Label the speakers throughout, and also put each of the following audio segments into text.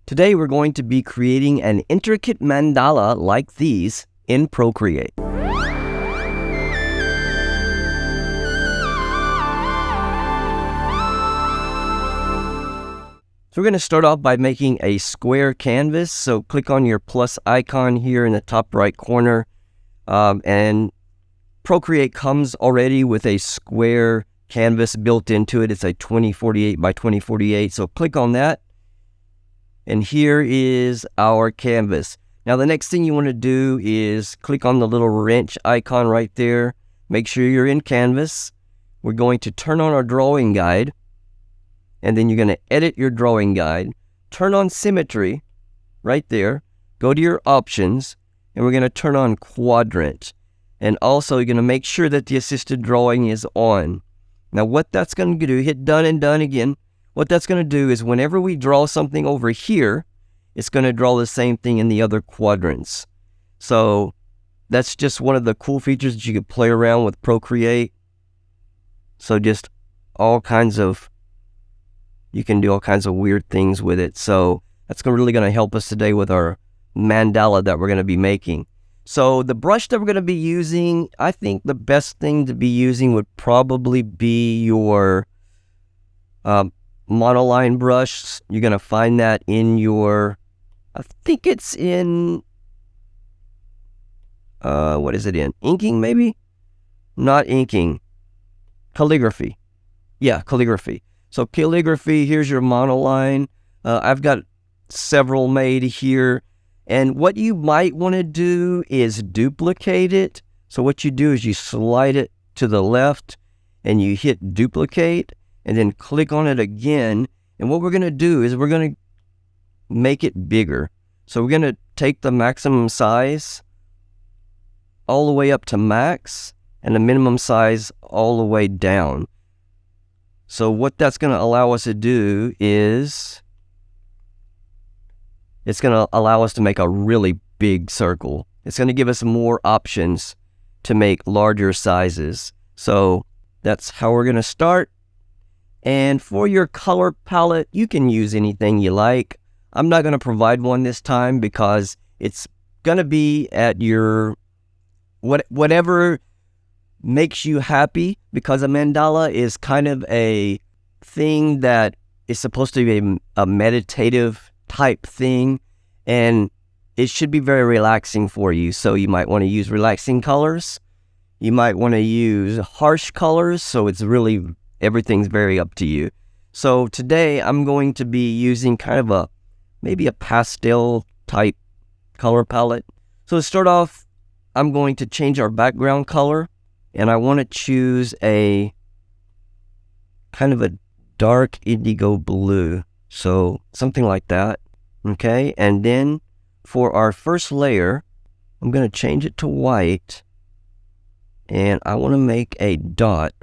Speaker 1: Today we're going to be creating an intricate mandala like these in Procreate. So we're going to start off by making a square canvas. So click on your plus icon here in the top right corner. And Procreate comes already with a square canvas built into it. It's a 2048 by 2048. So click on that. And here is our canvas. Now the next thing you want to do is click on the little wrench icon right there. Make sure you're in Canvas. We're going to turn on our drawing guide. And then you're going to edit your drawing guide. Turn on symmetry right there. Go to your options. And we're going to turn on quadrant. And also you're going to make sure that the assisted drawing is on. Now what that's going to do, hit done and done again. What that's going to do is whenever we draw something over here, it's going to draw the same thing in the other quadrants. So that's just one of the cool features that you can play around with Procreate. So just you can do all kinds of weird things with it. So that's really going to help us today with our mandala that we're going to be making. So the brush that we're going to be using, I think the best thing to be using would probably be your monoline brush. You're going to find that in your, I think it's in, what is it in? Inking maybe? Not inking. Calligraphy. Yeah, calligraphy. So calligraphy, here's your monoline. I've got several made here. And what you might want to do is duplicate it. So what you do is you slide it to the left and you hit duplicate. And then click on it again. And what we're going to do is we're going to make it bigger. So we're going to take the maximum size all the way up to max and the minimum size all the way down. So what that's going to allow us to do is it's going to allow us to make a really big circle. It's going to give us more options to make larger sizes. So that's how we're going to start. And for your color palette, you can use anything you like. I'm not going to provide one this time because it's going to be at your, whatever makes you happy, because a mandala is kind of a thing that is supposed to be a meditative type thing. And it should be very relaxing for you. So you might want to use relaxing colors. You might want to use harsh colors. So it's really everything's very up to you. So today I'm going to be using kind of maybe a pastel type color palette. So to start off, I'm going to change our background color, and I want to choose a kind of a dark indigo blue. So something like that. Okay. And then for our first layer, I'm going to change it to white, and I want to make a dot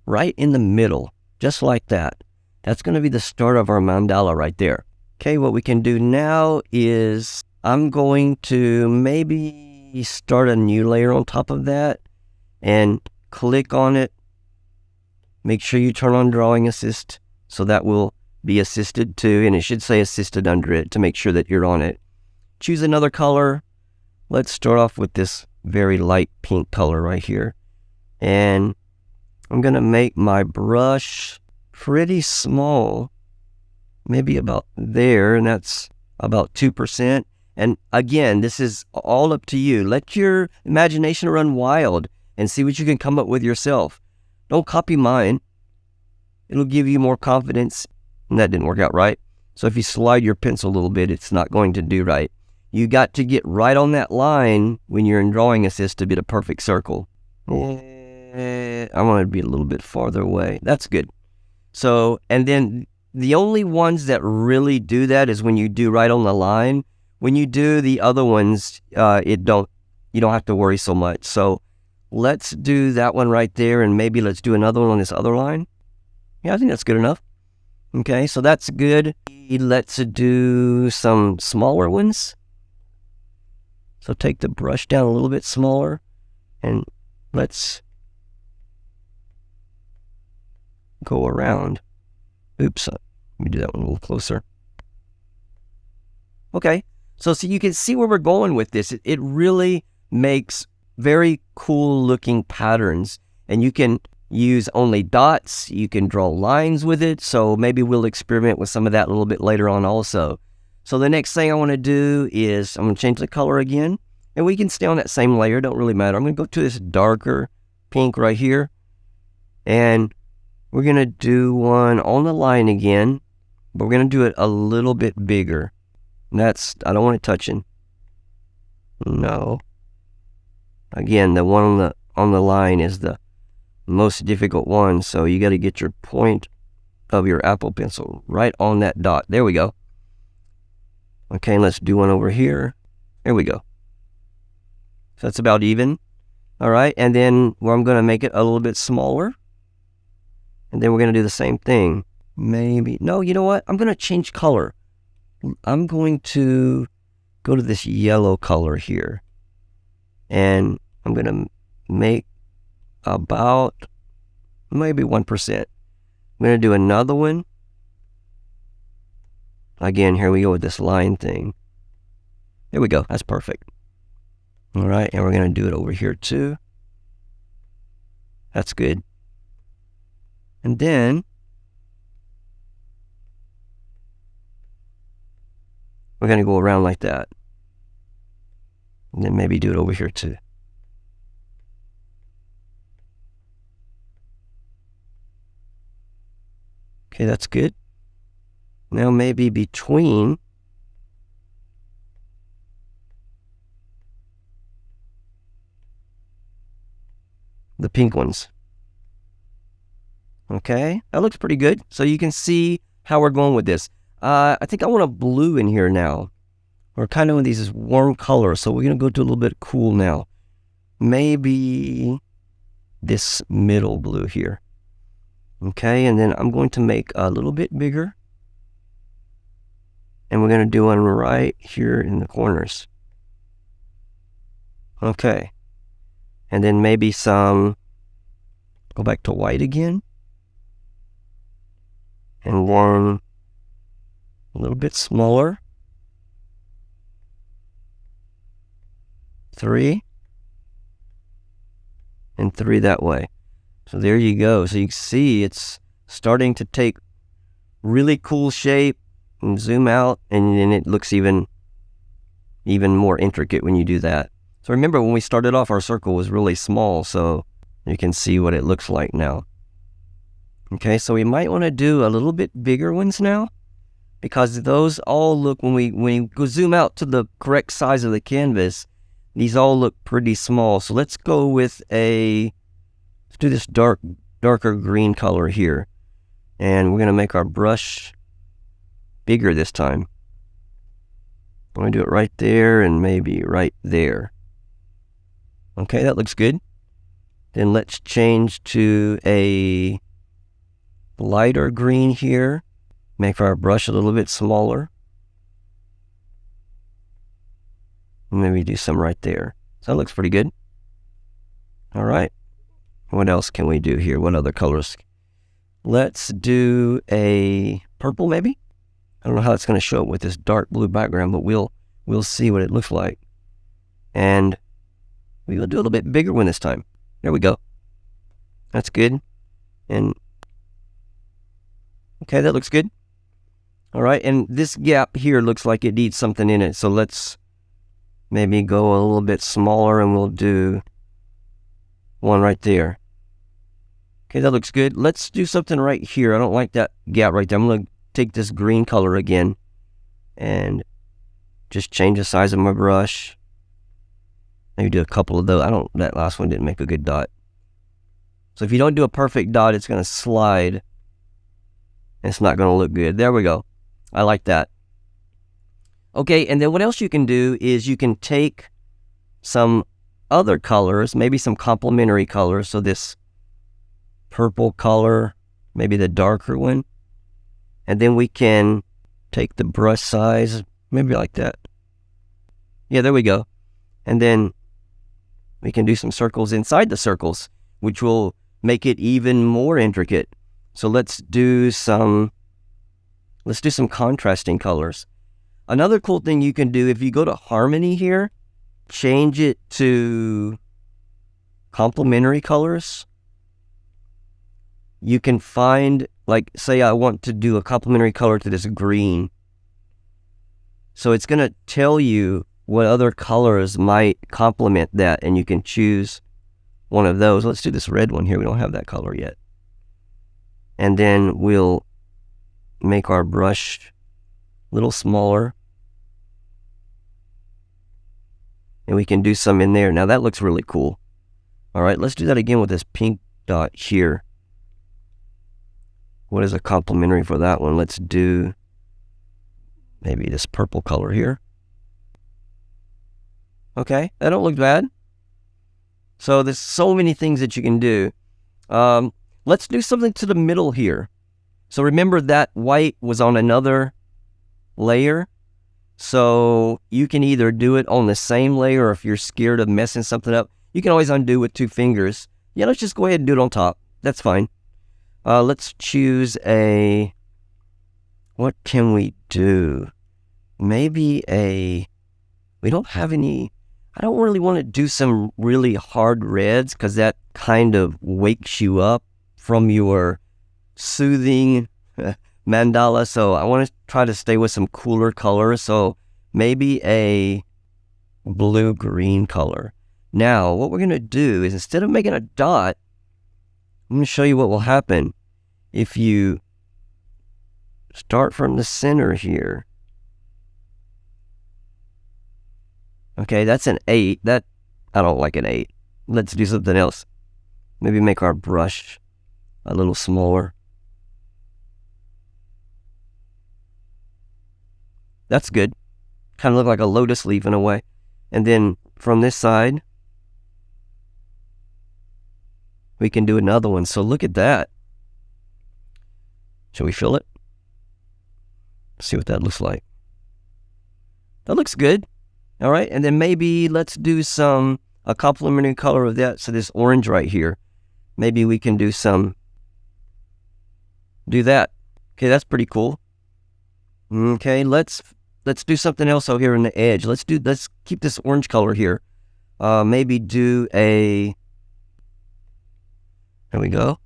Speaker 1: right in the middle, just like that. That's going to be the start of our mandala right there. Okay, what we can do now is I'm going to maybe start a new layer on top of that and click on it. Make sure you turn on Drawing Assist, so that will be assisted too, and it should say assisted under it to make sure that you're on it. Choose another color. Let's start off with this very light pink color right here. And I'm going to make my brush pretty small, maybe about there, and that's about 2%. And again, this is all up to you. Let your imagination run wild and see what you can come up with yourself. Don't copy mine. It'll give you more confidence. And that didn't work out right. So if you slide your pencil a little bit, it's not going to do right. You got to get right on that line when you're in Drawing Assist to get a perfect circle. I want it to be a little bit farther away. That's good. So, and then the only ones that really do that is when you do right on the line. When you do the other ones, you don't have to worry so much. So let's do that one right there, and maybe let's do another one on this other line. Yeah, I think that's good enough. Okay, so that's good. Let's do some smaller ones. So take the brush down a little bit smaller, and let's go around. Oops, let me do that one a little closer. Okay, so you can see where we're going with this. It really makes very cool looking patterns, and you can use only dots. You can draw lines with it. So maybe we'll experiment with some of that a little bit later on also. So the next thing I want to do is I'm going to change the color again, and we can stay on that same layer. Don't really matter. I'm going to go to this darker pink right here, and we're going to do one on the line again, but we're going to do it a little bit bigger. And I don't want it touching. No. Again, the one on the line is the most difficult one, so you got to get your point of your Apple Pencil right on that dot. There we go. Okay, let's do one over here. There we go. So that's about even. All right, and then I'm going to make it a little bit smaller. And then we're going to do the same thing. Maybe, no, you know what? I'm going to change color. I'm going to go to this yellow color here. And I'm going to make about maybe 1%. I'm going to do another one. Again, here we go with this line thing. There we go. That's perfect. All right, and we're going to do it over here too. That's good. And then we're going to go around like that. And then maybe do it over here too. Okay, that's good. Now maybe between the pink ones. Okay, that looks pretty good. So you can see how we're going with this. I think I want a blue in here now. We're kind of in these warm colors, so we're going to go to a little bit cool now. Maybe this middle blue here. Okay, and then I'm going to make a little bit bigger. And we're going to do one right here in the corners. Okay. And then maybe go back to white again. And one a little bit smaller. 3. And 3 that way. So there you go. So you can see it's starting to take really cool shape and zoom out, and then it looks even more intricate when you do that. So remember, when we started off, our circle was really small, so you can see what it looks like now. Okay, so we might want to do a little bit bigger ones now, because those all look, when we go zoom out to the correct size of the canvas, these all look pretty small. So let's go with let's do this darker green color here. And we're going to make our brush bigger this time. I'm going to do it right there and maybe right there. Okay, that looks good. Then let's change to a lighter green here. Make our brush a little bit smaller. Maybe do some right there. So that looks pretty good. All right. What else can we do here? What other colors? Let's do a purple maybe. I don't know how it's going to show up with this dark blue background, but we'll see what it looks like. And we will do a little bit bigger one this time. There we go. That's good. And okay, that looks good. All right, and this gap here looks like it needs something in it. So let's maybe go a little bit smaller, and we'll do one right there. Okay, that looks good. Let's do something right here. I don't like that gap right there. I'm going to take this green color again and just change the size of my brush. Maybe do a couple of those. That last one didn't make a good dot. So if you don't do a perfect dot, it's going to slide. It's not going to look good. There we go. I like that. Okay, and then what else you can do is you can take some other colors, maybe some complementary colors. So this purple color, maybe the darker one. And then we can take the brush size, maybe like that. Yeah, there we go. And then we can do some circles inside the circles, which will make it even more intricate. So let's do some contrasting colors. Another cool thing you can do, if you go to harmony here, change it to complementary colors. You can find, like, say I want to do a complementary color to this green. So it's going to tell you what other colors might complement that, and you can choose one of those. Let's do this red one here. We don't have that color yet. And then we'll make our brush a little smaller. And we can do some in there. Now that looks really cool. All right, let's do that again with this pink dot here. What is a complementary for that one? Let's do maybe this purple color here. Okay, that don't look bad. So there's so many things that you can do. Let's do something to the middle here. So remember that white was on another layer. So you can either do it on the same layer, or if you're scared of messing something up, you can always undo with 2 fingers. Yeah, let's just go ahead and do it on top. That's fine. Let's choose a, what can we do? Maybe we don't have any, I don't really want to do some really hard reds because that kind of wakes you up from your soothing mandala. So I want to try to stay with some cooler colors. So maybe a blue-green color. Now, what we're going to do is, instead of making a dot, I'm going to show you what will happen if you start from the center here. Okay, that's an 8. That, I don't like an 8. Let's do something else. Maybe make our brush a little smaller. That's good. Kind of look like a lotus leaf in a way. And then from this side, we can do another one. So look at that. Shall we fill it? See what that looks like. That looks good. All right. And then maybe let's do a complementary color of that. So this orange right here, maybe we can do that. Okay, that's pretty cool. Okay, let's do something else out here in the edge. Let's keep this orange color here. Maybe do there we go.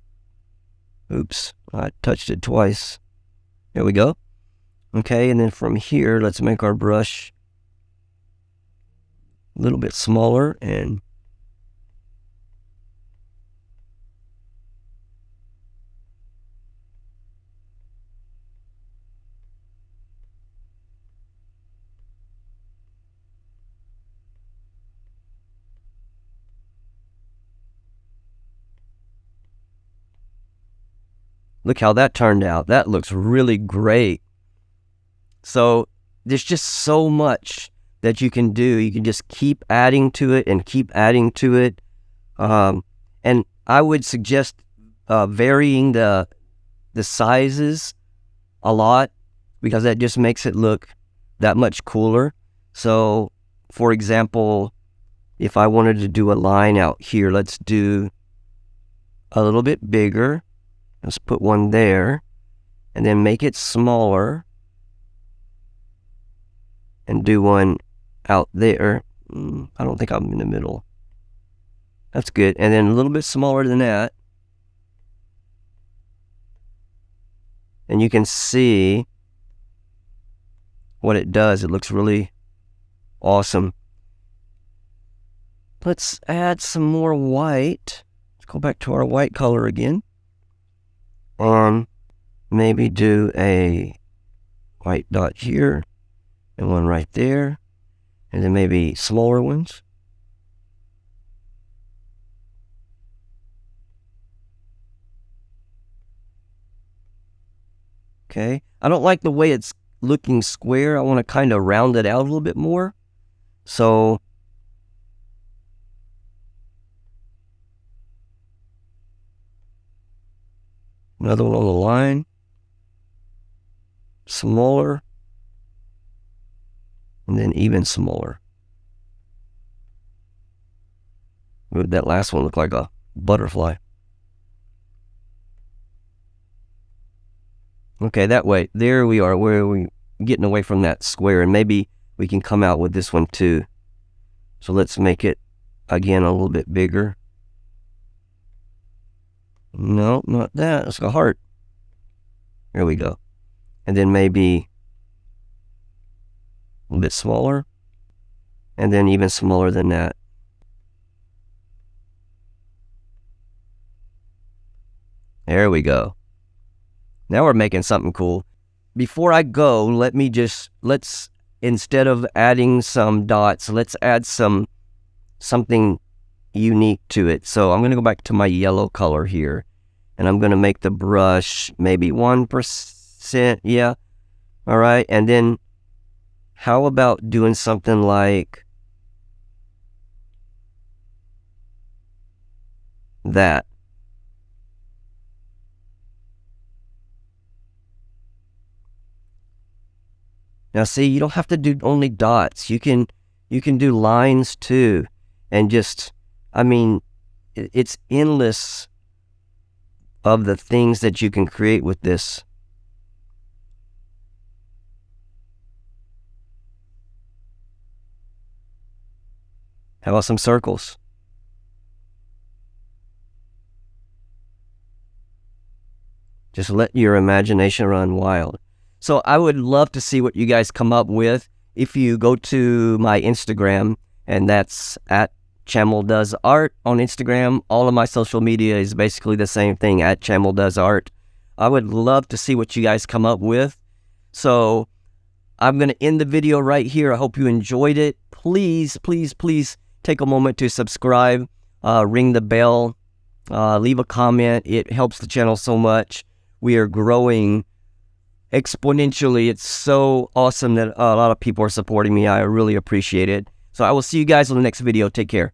Speaker 1: Oops, I touched it twice. There we go. Okay, and then from here, let's make our brush a little bit smaller, and look how that turned out. That looks really great. So there's just so much that you can do. You can just keep adding to it and keep adding to it. And I would suggest varying the sizes a lot, because that just makes it look that much cooler. So, for example, if I wanted to do a line out here, let's do a little bit bigger. Let's put one there, and then make it smaller, and do one out there. I don't think I'm in the middle. That's good. And then a little bit smaller than that. And you can see what it does. It looks really awesome. Let's add some more white. Let's go back to our white color again. And maybe do a white dot here and one right there, and then maybe smaller ones. Okay, I don't like the way it's looking square. I want to kind of round it out a little bit more. So another one on the line, smaller, and then even smaller. That last one looked like a butterfly. Okay, that way. There we are, where we getting away from that square, and maybe we can come out with this one too. So let's make it again a little bit bigger. No, not that. It's a heart. There we go. And then maybe a little bit smaller, and then even smaller than that. There we go. Now we're making something cool. Before I go, let's instead of adding some dots, let's add something unique to it. So I'm going to go back to my yellow color here, and I'm going to make the brush maybe 1%. Yeah. All right. And then how about doing something like that? Now see, you don't have to do only dots. You can do lines too, and just, I mean, it's endless of the things that you can create with this. How about some circles? Just let your imagination run wild. So I would love to see what you guys come up with. If you go to my Instagram, and that's at Chamel Does Art on Instagram. All of my social media is basically the same thing, at Chamel Does Art. I would love to see what you guys come up with. So I'm going to end the video right here. I hope you enjoyed it. Please, please, please take a moment to subscribe, ring the bell, leave a comment. It helps the channel so much. We are growing exponentially. It's so awesome that a lot of people are supporting me. I really appreciate it. So I will see you guys on the next video. Take care.